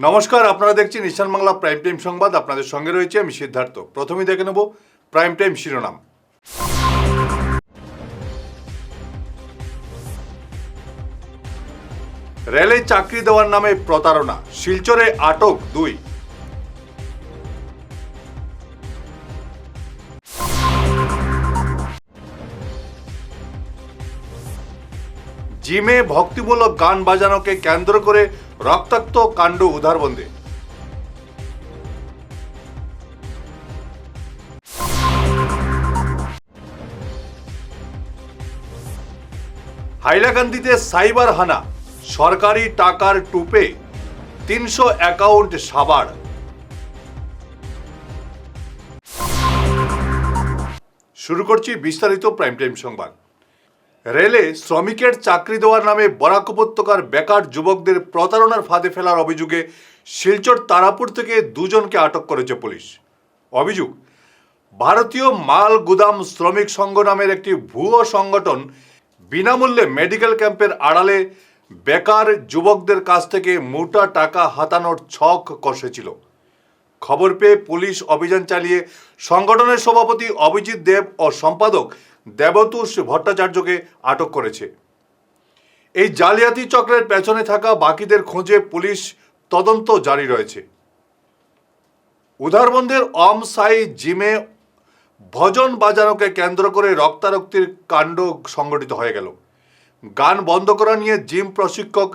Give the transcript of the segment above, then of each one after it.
নমস্কার, আপনারা দেখছেন ঈশান বাংলা প্রাইম টাইম সংবাদ। আপনাদের সঙ্গে রয়েছে আমি সিদ্ধার্থ। প্রথমেই দেখে নেব প্রাইম টাইম শিরোনাম। রেলে চাকরি দেওয়ার নামে প্রতারণা, শিলচরে আটক 2। জিমে ভক্তিমূলক গান বাজানোকে কেন্দ্র করে রক্তাক্ত কাণ্ড উধারবন্দে। হাইলাকান্দিতে সাইবার হানা, সরকারি টাকার টুপে 300 অ্যাকাউন্ট সাবার। শুরু করছি বিস্তারিত প্রাইম টাইম সংবাদ। রেলে শ্রমিকের চাকরি দেওয়ার নামে বরাক উপত্যকার বেকার যুবকদের প্রতারণার ফাঁদে ফেলার অভিযোগে শিলচর তারাপুর থেকে 2 জনকে আটক করেছে পুলিশ। অভিযোগ, ভারতীয় মাল গুদাম শ্রমিক সংঘ নামের একটি ভুয়ো সংগঠন বিনামূল্যে মেডিকেল ক্যাম্পের আড়ালে বেকার যুবকদের কাছ থেকে মোটা টাকা হাতানোর ছক কষেছিল। খবর পেয়ে পুলিশ অভিযান চালিয়ে সংগঠনের সভাপতি অভিজিৎ দেব ও সম্পাদক দেবতোষ ভট্টাচার্যকে আটক করেছে। এই জালিয়াতি চক্রের পেছনে থাকা বাকিদের খোঁজে পুলিশ তদন্ত জারি রয়েছে। উধারবন্দের অম সাই জিমে ভজন বাজানোকে কেন্দ্র করে রক্তারক্তির কাণ্ড সংঘটিত হয়ে গেল। গান বন্ধ করা নিয়ে জিম প্রশিক্ষক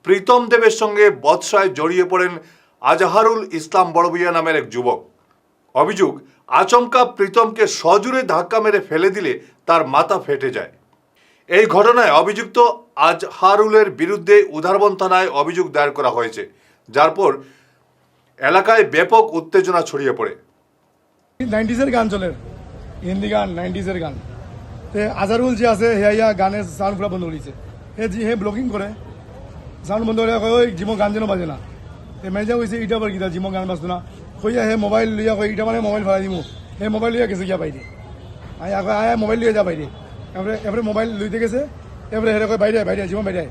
প্রীতম দেবের সঙ্গে বচসায় জড়িয়ে পড়েন আজহারুল ইসলাম বড়ভূইয়া নামের এক যুবক। অভিযোগ, আচমকা প্রীতমকে সজোরে ধাক্কা মেরে ফেলে দিলে তার মাথা ফেটে যায়। এই ঘটনায় অভিযুক্ত আজহারুলের বিরুদ্ধে উধারবন থানায় অভিযোগ দায়ের করা হয়েছে, যার পর এলাকায় ব্যাপক উত্তেজনা ছড়িয়ে পড়ে। 90s গান চলে, হিন্দি গান 90s গান। তে আজারুল যে আছে হেয়া গানের সাউন্ড পুরা বন্ধ করেছে। হে ব্লগিং করে সাউন্ড বন্ধ করে কয় ওই জিমো গান যেন বাজে না। তে মেজা কইছে ইটা বার কিতা জিমো গান বাজতো না, কইয়া হে মোবাইল লইয়া কই ইটা মানে মোবাইল ভাড়া দিমু। হে মোবাইল লইয়া গেছে গিয়া বাইরে, আয়া মোবাইল লইয়া যা বাইরে। এবারে মোবাইল লইতে গেছে, এবারে হেরে কয় বাইরে বাইরে জিমো বাইরে,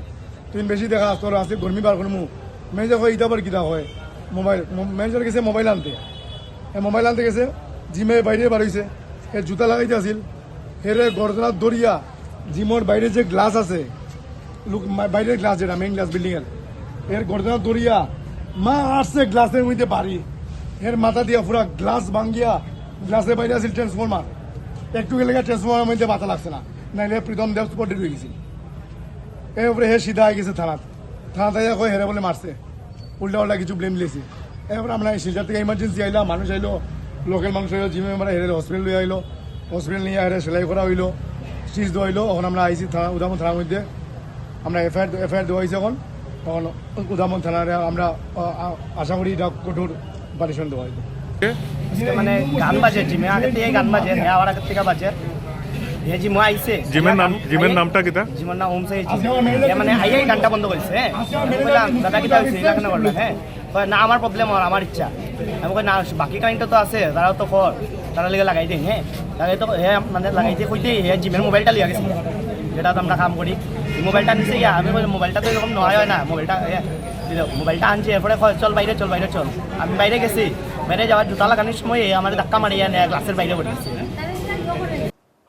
তুমি বেশি দেখা তোর আছে গরমি বার করমু। মেজা কয় ইটা বার কিতা হয় মোবাইল। মেজর গেছে মোবাইল আনতে, মোবাইল আনতে গেছে জিমের বাইরে বার হয়েছে। হে জুতা লাগাইতে আসিল, হেরে গর্দনা দরিয়া জিমর বাইরে যে গ্লাস আছে, বাইরের গ্লাস যেটা মেইন গ্লাস বিল্ডিং এর, এর গর্দনা দরিয়া মা আসছে গ্লাসের মধ্যে বাড়ি। এর মাথা দিয়া পুরা গ্লাস ভাঙ্গিয়া গ্লাসের বাইরে আসিল ট্রান্সফর্মার। একটু গেলে ট্রান্সফর্মারের মধ্যে মাথা লাগছে না, নাইলে প্রীতম দেব স্পটে হয়ে গেছিল। এরপরে হে সিধা হয়ে গেছে থানাতে কয় হেরে বলে মারছে, উল্টা উল্টা কিছু ব্লেম দিয়েছে। এরপরে আমরা শিলচর থেকে ইমার্জেন্সি আইলাম, মানুষ আইলো, লোকাল মানুষ হইলো, জিমে আমরা হেরে হসপিটাল লই আইলো, হসপিটাল নিয়ে হেরে সেলাই করা হইলো, স্টিচ দেওয়া হইলো। এখন আমরা আইসি থানা উদামন থানার মধ্যে, আমরা এফআইআর দেওয়া হয়েছে। এখন উদামন থানার আমরা আশা করি এটা কঠোর পানিশমেন্ট দেওয়া হইলো। মানে গান বাজে জিমে, আগে থেকে গান বাজে, হ্যাঁ আবার আগে থেকে বাজে। হে জিমে আইছে, জিমের নামটা কিটা? জিমের নাম ওম সাই জিম। মানে আইয়াই গানটা বন্ধ করেছে। হ্যাঁ বললাম দাদা কিটা হয়েছে এটা কেন করলো? হ্যাঁ না আমার প্রবলেম, আমার ইচ্ছা। আমি কই না বাকি কারেন্টটা তো আছে, তারাও তো কর, তারা লেগে লাগাই দিন। হ্যাঁ লাগাই তো হ্যাঁ মানে লাগাইতে কইতে হে জিমের মোবাইলটা লিয়া গেছে, যেটা তো আমরা কাম করি। মোবাইলটা নিচে গিয়া আমি বলি মোবাইলটা তো এরকম নয় হয় না, মোবাইলটা আনছি। এরপরে চল বাইরে চল বাইরে চল। আমি বাইরে গেছি, বাইরে যাওয়ার জুতা লাগানোর সময় আমার ধাক্কা মারিয়া নেয় গ্লাসের বাইরে পড়ে গেছে।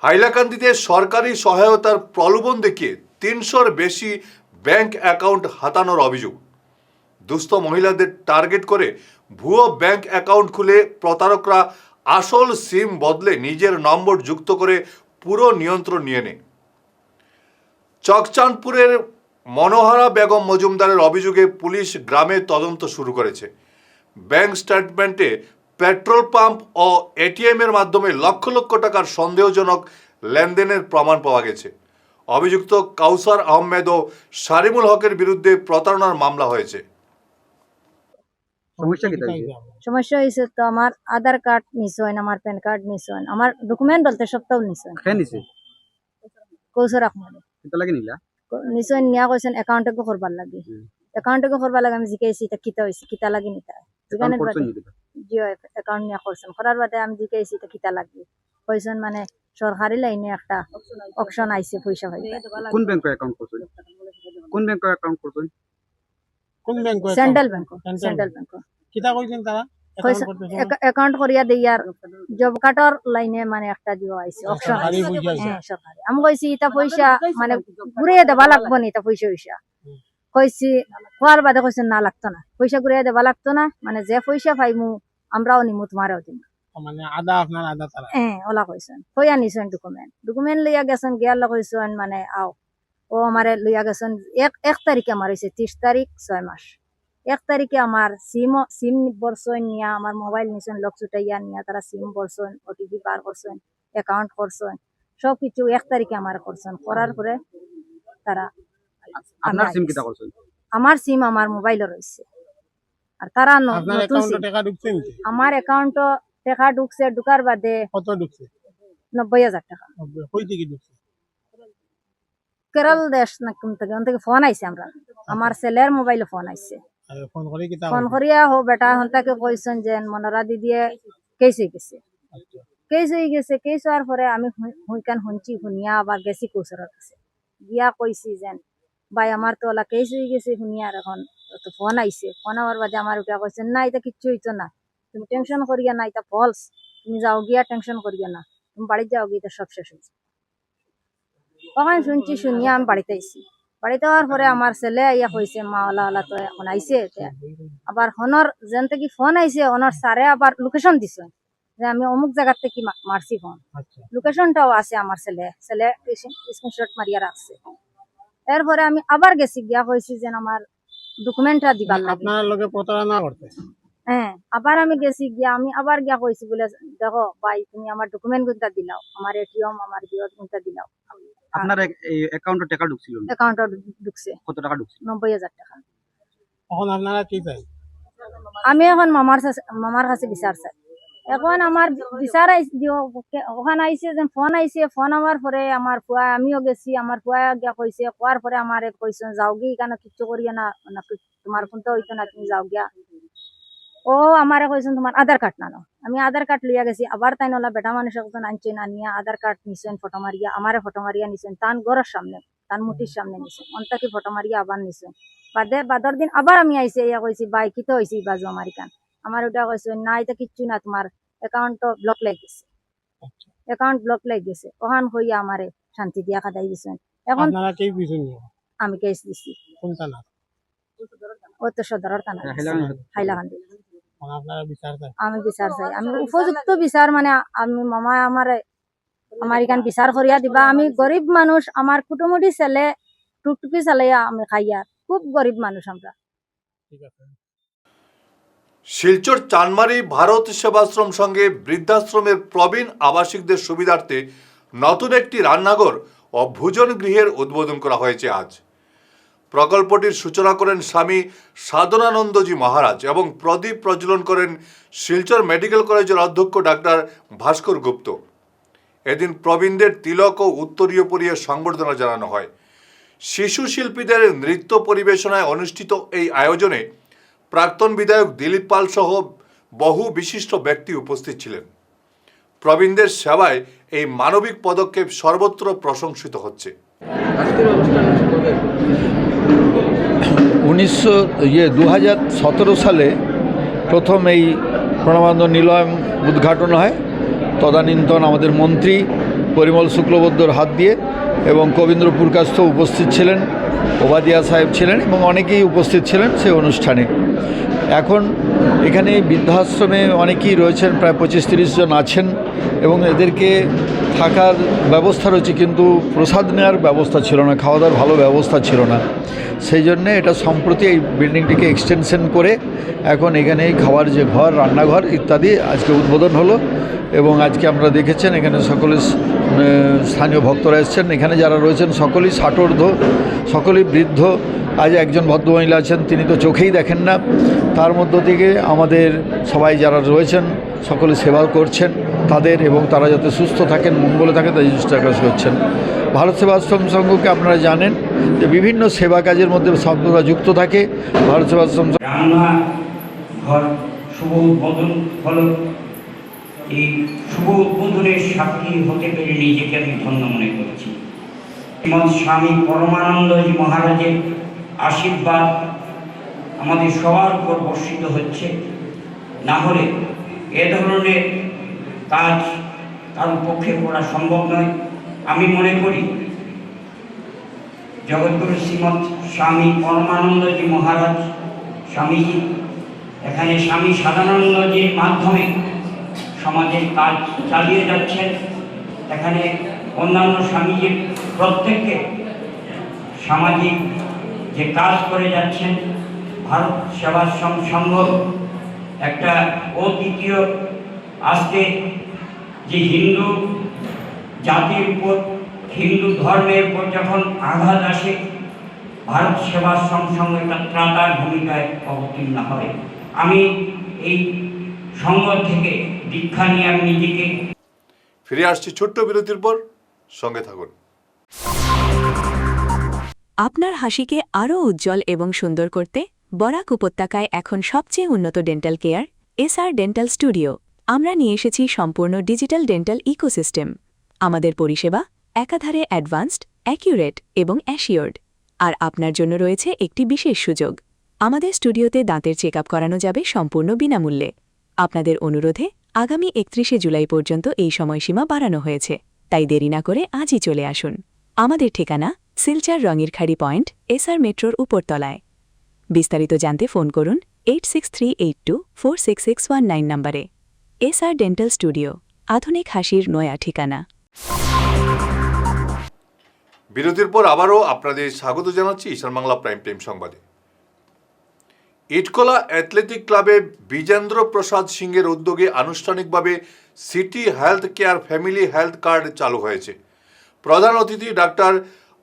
হাইলাকান্দিতে সরকারি সহায়তার প্রলোভন দেখিয়ে 300-র বেশি ব্যাংক অ্যাকাউন্ট হাতানোর অভিযোগ। দুস্থ মহিলাদের টার্গেট করে ভুয়ো ব্যাংক অ্যাকাউন্ট খুলে প্রতারকরা আসল সিম বদলে নিজের নম্বর যুক্ত করে পুরো নিয়ন্ত্রণ নিয়ে নেয়। চকচাঁদপুরের মনোহারা বেগম মজুমদারের অভিযোগে পুলিশ গ্রামে তদন্ত শুরু করেছে। ব্যাংক স্টেটমেন্টে পেট্রোল পাম্প ও এটিএম এর মাধ্যমে লক্ষ লক্ষ টাকার সন্দেহজনক লেনদেনের প্রমাণ পাওয়া গেছে। অভিযুক্ত কাউসার আহমেদ ও সারিমুল হকের বিরুদ্ধে প্রতারণার মামলা হয়েছে। সমস্যা হয়েছে তো আমার আধার কার্ড মিস হয়, আমার প্যান কার্ড মিস হয়, আমার ডকুমেন্ট বলতে সবটাও মিস হয়। কৌশর আহমেদ মিস হয় নিয়া কইছেন অ্যাকাউন্টে করবার লাগে, অ্যাকাউন্টে করবার লাগে। আমি জিজ্ঞাসি এটা কিতা হয়েছে, কিতা লাগি নিতা যেখানে অ্যাকাউন্ট নিয়ে করছেন। করার বাদে আমি জিজ্ঞাসি এটা কিতা লাগবে, কইছেন মানে সরকারি লাইনে একটা অপশন আইছে পয়সা পাইবে। কোন ব্যাংকের অ্যাকাউন্ট করছেন? কোন ব্যাংকের অ্যাকাউন্ট করছেন? কোন bank central bank central bank কিতা কইছেন তারা অ্যাকাউন্ট করিয়া দিয়ার জব কার্ডর লাইনে মানে একটা দিও আইছে অপশন সরকারি বুঝি আইছে। সরকারি আমি কইছি এটা পয়সা মানে ঘুরিয়ে দেবা লাগবো নি এটা পয়সা কইছি খোয়ার বাদে কইছে না লাগতো না পয়সা ঘুরিয়ে দেবা লাগতো না মানে যে পয়সা পাইমু আমরাও নিমু তোমারও দিম মানে আদা আপনার আদা তারা ওলা কইছেন কইয়া নিছেন ডকুমেন্ট লইয়া গেছেন গিয়ার কইছেন মানে আও ও আমারে লইয়া গেছেন এক তারিখে আমার হয়েছে 30 তারিখ 6 মাস 1 তারিখে আমার সিম বলছেন নিয়া আমার মোবাইল নিছেন লক ছুটাইয়া নিয়া তারা সিম বলছেন ওটিপি বার করছেন অ্যাকাউন্ট করছেন সবকিছু 1 তারিখে আমার করছেন করার পরে তারা আপনার সিম কিটা করছেন আমার সিম আমার মোবাইলে রয়েছে আর তারা আপনার নতুন অ্যাকাউন্টে SIM টাকা ঢুকছে নাকি? আমার অ্যাকাউন্টে টাকা ঢুকছে ঢুকার বাদে কত ঢুকছে 90,000 টাকা কই থেকে ঢুকছে কেরল দেশ না কোন থেকে ফোন আইছে আমার ছেলের মোবাইলে ফোন আইছে ফোন করে কিতা ফোন করিয়া হো বেটা হন্তাকে কইছেন যে মনোরা দিদিয়ে কেস হয়ে গেছে কেস হওয়ার পরে আমি হুইকান শুনছি শুনিয়া আবার গেছি কৌশলের কাছে গিয়া কইছি যেন ভাই আমার তো ওলা কেস হয়ে গেছে শুনিয়া আর এখন তো ফোন আইছে ফোন হওয়ার বাদে আমার উঠা কইছেন না এটা কিচ্ছু হইতো না তুমি টেনশন করিয়া না এটা ফলস তুমি যাও গিয়া টেনশন করিয়া না তুমি বাড়ি যাও গিয়ে সব শেষ হয়েছে তখন শুনছি শুনিয়া আমি বাড়িতে আইছি বাড়িতে হওয়ার পরে আমার ছেলে ইয়া হয়েছে মা ওলা তো এখন আইছে আবার হনর যেন থেকে ফোন আইছে হনর স্যারে আবার লোকেশন দিছে যে আমি অমুক জায়গার থেকে মারছি ফোন লোকেশনটাও আছে আমার ছেলে স্ক্রিনশট মারিয়া রাখছে এরপরে আমি আবার গেছি গিয়া কইছি যে আমার ডকুমেন্টটা দিবার লাগে আপনার লগে প্রতারণা করতে আবার আমি গেছি গিয়া আমি আবার গিয়া কইছি বলে দেখো ভাই তুমি আমার ডকুমেন্ট গুনটা দিলাও আমার এটিএম আমার বিয়ত গুনটা দিলাও আপনার এই অ্যাকাউন্টে টাকা ঢুকছিল না? অ্যাকাউন্টে ঢুকছে কত টাকা ঢুকছিল? 90,000 টাকা এখন আপনারা কি চাই আমি এখন মামার কাছে বিচার চাই এখন আমার বিচার ওখানে আইছে যে ফোন আইছে ফোন আমার পরে আমার ফুয়া আমিও গেছি আমার ফুয়া গিয়া কইছে কোয়ার পরে আমার কইছেন যাও গি কেন কিচ্ছু করিয়া না তোমার ফোন তো হইতো না তুমি যাও গিয়া ও আমারে কইছেন তোমার আধার কার্ড নাও আমি আধার কার্ড লিয়া গেছি আবার তাই নলা বেটা মানুষের কথা আনছে না নিয়া আধার কার্ড নিছেন ফটো মারিয়া আমারে ফটো মারিয়া নিছেন তান ঘরের সামনে তান মুটির সামনে নিছেন অন্তাকে ফটো মারিয়া আবার নিছেন বাদর দিন আবার আমি আইসি ইয়া কইছি ভাই কি তো হয়েছি বাজু আমার কান আমার ওটা কইছে না এটা কিচ্ছু না তোমার অ্যাকাউন্ট তো ব্লক লেগে গেছে অ্যাকাউন্ট ব্লক লেগে গেছে ওখান হইয়া আমারে শান্তি দিয়া কাটাই দিছেন এখন আপনারা কি পিছন আমি কেস দিছি কোনটা না ও তো সদরের থানা হাইলাকান্দি আপনারা বিচার চাই আমি বিচার চাই আমি উপযুক্ত বিচার মানে আমি মামা আমার এখান বিচার করিয়া দিবা আমি গরিব মানুষ আমার কুটুমুটি ছেলে টুকটুকি চালাইয়া আমি খাইয়া খুব গরিব মানুষ আমরা ঠিক আছে শিলচর চানমারি ভারত সেবাশ্রম সঙ্গে বৃদ্ধাশ্রমের প্রবীণ আবাসিকদের সুবিধার্থে নতুন একটি রান্নাঘর ও ভোজন গৃহের উদ্বোধন করা হয়েছে আজ। প্রকল্পটির সূচনা করেন স্বামী সাধনানন্দজি মহারাজ এবং প্রদীপ প্রজ্বলন করেন শিলচর মেডিকেল কলেজের অধ্যক্ষ ডাক্তার ভাস্কর গুপ্ত। এদিন প্রবীণদের তিলক ও উত্তরীয় পরিয়ে সংবর্ধনা জানানো হয়। শিশু শিল্পীদের নৃত্য পরিবেশনায় অনুষ্ঠিত এই আয়োজনে প্রাক্তন বিধায়ক দিলীপ পাল সহ বহু বিশিষ্ট ব্যক্তি উপস্থিত ছিলেন। প্রবীণদের সেবায় এই মানবিক পদক্ষেপ সর্বত্র প্রশংসিত হচ্ছে। 2017 সালে প্রথম এই প্রণবানন্দ নিলয় উদ্ঘাটন হয়। তদানীন্তন আমাদের মন্ত্রী পরিমল শুক্লবৈদ্যর হাত দিয়ে এবং কবীন্দ্র পুরকাস্ত উপস্থিত ছিলেন, ওবাদিয়া সাহেব ছিলেন এবং অনেকেই উপস্থিত ছিলেন সেই অনুষ্ঠানে। এখন এখানে বৃদ্ধাশ্রমে অনেকেই রয়েছেন, প্রায় 25-30 জন আছেন এবং এদেরকে থাকার ব্যবস্থা রয়েছে, কিন্তু প্রসাদ নেওয়ার ব্যবস্থা ছিল না, খাওয়া দাওয়ার ভালো ব্যবস্থা ছিল না। সেই জন্যে এটা সম্প্রতি এই বিল্ডিংটিকে এক্সটেনশন করে এখন এখানেই খাওয়ার যে ঘর, রান্নাঘর ইত্যাদি আজকে উদ্বোধন হলো। এবং আজকে আমরা দেখেছেন এখানে সকলে স্থানীয় ভক্তরা এসেছেন। এখানে যারা রয়েছেন সকলেই 60 ঊর্ধ্ব, সকলেই বৃদ্ধ। আজ একজন ভদ্রমহিলা আছেন, তিনি তো চোখেই দেখেন না। তার মধ্য থেকে আমাদের সবাই যারা রয়েছেন সকলে সেবা করছেন তাদের, এবং তারা যাতে সুস্থ থাকেন, মঙ্গলে থাকেন তাই চেষ্টা করছেন। ভারত সেবাশ্রম সংঘকে আপনারা জানেন যে বিভিন্ন সেবা কাজের মধ্যে সবরা যুক্ত থাকে। ভারত সেবাশ্রম রান্নাঘর শুভ উদ্বোধন হলো। এই শুভ উদ্বোধনের সাক্ষী হতে পেরে নিজেকে আমি ধন্য মনে করছি। শ্রীমৎ স্বামী পরমানন্দজি মহারাজের আশীর্বাদ আমাদের সবার উপর বর্ষিত হচ্ছে। না হলে এ ধরনের কাজ কারোর পক্ষে করা সম্ভব নয়। আমি মনে করি জগৎগুরু শ্রীমৎ স্বামী পরমানন্দজি মহারাজ স্বামীজি এখানে স্বামী সাদানন্দজির মাধ্যমে সমাজের কাজ চালিয়ে যাচ্ছেন। এখানে অন্যান্য স্বামীজির প্রত্যেককে সামাজিক যে কাজ করে যাচ্ছেন। ভারত সেবাশ্রম সংঘ একটা অদ্বিতীয়, আজকে যে হিন্দু জাতির উপর, হিন্দু ধর্মের উপর যখন আঘাত আসে, ভারত সেবাশ্রম সংঘ একটা ত্রাতার ভূমিকায় অবতীর্ণ হবে। আমি এই সংঘ থেকে দীক্ষা নিয়ে আমি নিজেকে ফিরে আসছি ছোট্ট বিরতির পর, সঙ্গে থাকুন। আপনার হাসিকে আরও উজ্জ্বল এবং সুন্দর করতে বরাক উপত্যকায় এখন সবচেয়ে উন্নত dental care SR dental studio. আমরা নিয়ে এসেছি সম্পূর্ণ ডিজিটাল ডেন্টাল ইকোসিস্টেম। আমাদের পরিষেবা একাধারে অ্যাডভান্সড, অ্যাকিউরেট এবং অ্যাসিওর্ড। আর আপনার জন্য রয়েছে একটি বিশেষ সুযোগ। আমাদের স্টুডিওতে দাঁতের চেকআপ করানো যাবে সম্পূর্ণ বিনামূল্যে। আপনাদের অনুরোধে আগামী 31শে জুলাই পর্যন্ত এই সময়সীমা বাড়ানো হয়েছে, তাই দেরি না করে আজই চলে আসুন। আমাদের ঠিকানা সিলচার রঙিরখাড়ি পয়েন্ট, এসআর মেট্রোর উপরতলায়। বিস্তারিত জানতে ফোন করুন 8638246619 নম্বরে। এসআর ডেন্টাল স্টুডিও, আধুনিক হাসির নয়া ঠিকানা। বিরতির পর আবারও আপনাদের স্বাগত জানাচ্ছি ঈশান বাংলা প্রাইম টাইম সংবাদে। ইটকলা অ্যাথলেটিক ক্লাবে বিজেন্দ্র প্রসাদ সিংয়ের উদ্যোগে আনুষ্ঠানিকভাবে city health care family health card চালু হয়েছে। প্রধান অতিথি ডাক্তার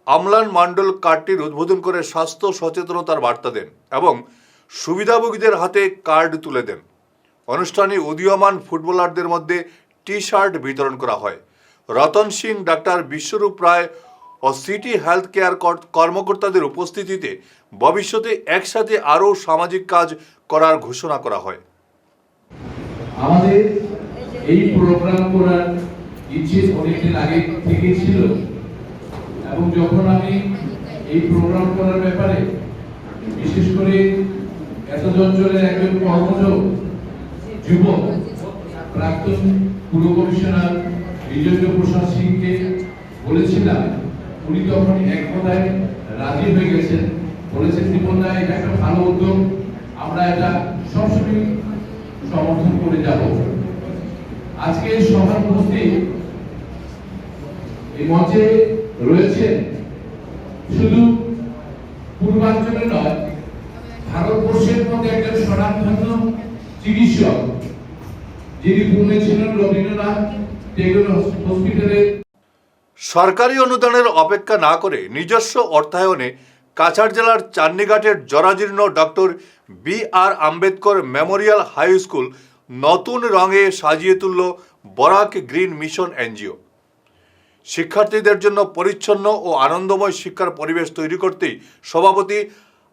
অম্লান মণ্ডল কার্ডটির উদ্বোধন করে স্বাস্থ্য সচেতনতার বার্তা দেন এবং সুবিধাভোগীদের হাতে কার্ড তুলে দেন। অনুষ্ঠানে উদীয়মান ফুটবলারদের মধ্যে টি শার্ট বিতরণ করা হয়। রতন সিং, ডাক্তার বিশ্বরূপ রায় ও সিটি হেলথ কেয়ার কর্মকর্তাদের উপস্থিতিতে ভবিষ্যতে একসাথে আরও সামাজিক কাজ করার ঘোষণা করা হয়। আমাদের এই প্রোগ্রাম করার ইচ্ছে অনেকদিন আগে থেকে ছিল এবং যখন আমি এই প্রোগ্রাম করার ব্যাপারে বিশেষ করে এতদ অঞ্চলের একজন কর্মঠ যুবক প্রাক্তন পুর কমিশনার বিজেন্দ্র প্রসাদ সিংকে বলেছিলাম, উনি তখন এক কথায় রাজি হয়ে গেছেন, বলেছেন দীপনদা এটা একটা ভালো উদ্যোগ, আমরা এটা সবসময় সমর্থন করে যাব। আজকে সভার উপস্থিত এই মঞ্চে রয়েছে শুধু পূর্বাঞ্চলে নয়, ভারতবর্ষের মধ্যে একজন স্বনামধন্য চিকিৎসক, যিনি পুনে ছিলেন রবীন্দ্রনাথ টেগোর হসপিটালে। সরকারি অনুদানের অপেক্ষা না করে নিজস্ব অর্থায়নে কাছাড় জেলার চান্নিঘাটের জরাজীর্ণ doctor B R. Ambedkar memorial high school নতুন রঙে সাজিয়ে তুলল বরাক গ্রিন মিশন এনজিও। শিক্ষার্থীদের জন্য পরিচ্ছন্ন ও আনন্দময় শিক্ষার পরিবেশ তৈরি করতেই সভাপতি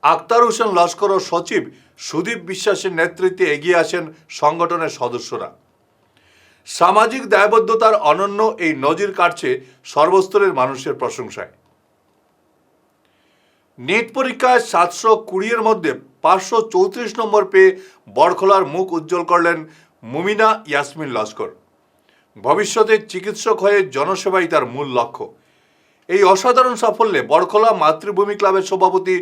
আক্তার হোসেন লস্কর ও সচিব সুদীপ বিশ্বাসের নেতৃত্বে এগিয়ে আসেন সংগঠনের সদস্যরা। সামাজিক দায়বদ্ধতার অনন্য এই নজির কাটছে সর্বস্তরের মানুষের প্রশংসায়। নিট পরীক্ষায় 720-এর মধ্যে 534 নম্বর পেয়ে বড়খলার মুখ উজ্জ্বল করলেন মুমিনা ইয়াসমিন লস্কর। ভবিষ্যতে চিকিৎসক হয়ে জনসেবাই তার মূল লক্ষ্য। এই অসাধারণ সাফল্যে বড়খলা মাতৃভূমি ক্লাবের সভাপতি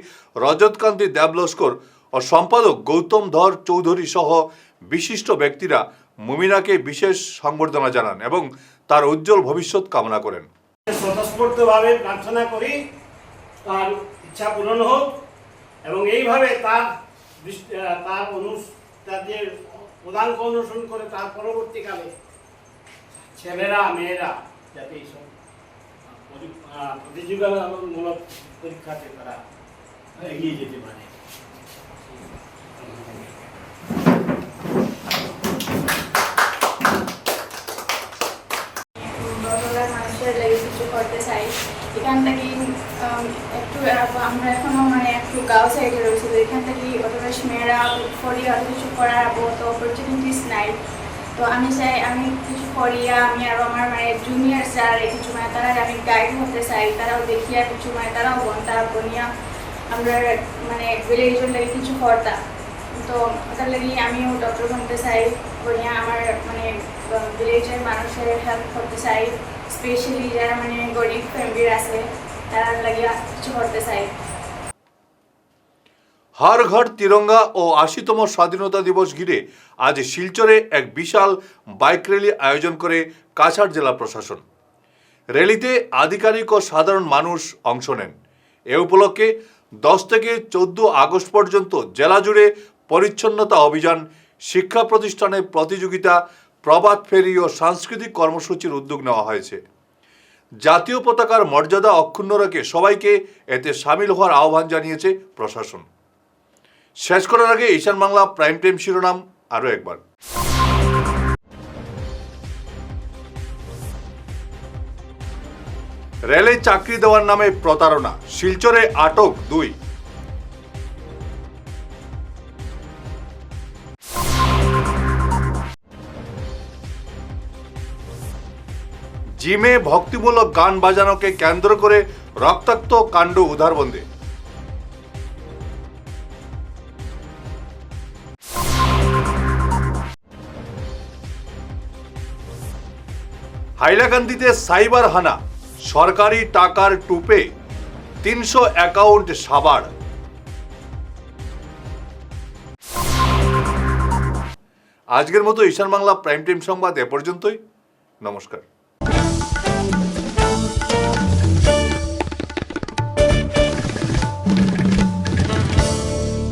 রজতকান্তি দেব লস্কর ও সম্পাদক গৌতম ধর চৌধুরী সহ বিশিষ্ট ব্যক্তিরা মুমিনাকে বিশেষ সংবর্ধনা জানান এবং তার উজ্জ্বল ভবিষ্যৎ কামনা করেন। স্বতঃস্ফূর্তভাবে প্রার্থনা করি তার ইচ্ছা পূরণ হোক এবং এইভাবে তার তাদের পদাঙ্ক অনুসরণ করে তার পরবর্তীকালে ছেলেরা মেয়েরা যাতে এইসব প্রতিযোগিতামূলক পরীক্ষাতে তারা এগিয়ে যেতে পারে। কিছু করতে চাই এখান থেকে একটু আমরা এখনো মানে একটু গাঁও সাইডে রয়েছে, তো এখান থেকে অথবা মেয়েরা ফরিয়া কিছু করার তো অপরচুনিটিস নাই। তো আমি চাই আমি কিছু করিয়া আমি আরও আমার মানে জুনিয়র স্যার কিছু মানে তারা আমি গাইড হতে চাই, তারাও দেখিয়া কিছু মানে তারাও তারা বনিয়া আমরা মানে ভিলেজের লাগে কিছু করতা তো ওটার লাগি আমিও ডক্টর বনতে চাই বলিয়া আমার মানে ভিলেজের মানুষের হেল্প করতে চাই স্পেশালি যারা মানে গরিব ফ্যামিলির আছে তারা লাগিয়া কিছু করতে চাই। হর ঘর তিরঙ্গা ও ৮০তম স্বাধীনতা দিবস ঘিরে আজ শিলচরে এক বিশাল বাইক র্যালি আয়োজন করে কাছাড় জেলা প্রশাসন। র্যালিতে আধিকারিক ও সাধারণ মানুষ অংশ নেন। এ উপলক্ষে 10 থেকে 14 আগস্ট পর্যন্ত জেলা জুড়ে পরিচ্ছন্নতা অভিযান, শিক্ষা প্রতিষ্ঠানে প্রতিযোগিতা, প্রভাত ফেরি ও সাংস্কৃতিক কর্মসূচির উদ্যোগ নেওয়া হয়েছে। জাতীয় পতাকার মর্যাদা অক্ষুণ্ণ রেখে সবাইকে এতে সামিল হওয়ার আহ্বান জানিয়েছে প্রশাসন। শেষ করার আগে ঈশান বাংলা প্রাইম টাইম শিরোনাম আরও একবার। রেলে চাকরি দেওয়ার নামে প্রতারণা, শিলচরে আটক 2। জিমে ভক্তিমূলক গান বাজানোকে কেন্দ্র করে রক্তাক্ত কাণ্ড উধারবন্দে। হাইলাকান্দিতে সাইবার হানা, সরকারি টাকার টুপে 300 অ্যাকাউন্ট সাবার। আজকের মতো ঈশান বাংলা প্রাইম টাইম সংবাদ এ পর্যন্তই। নমস্কার।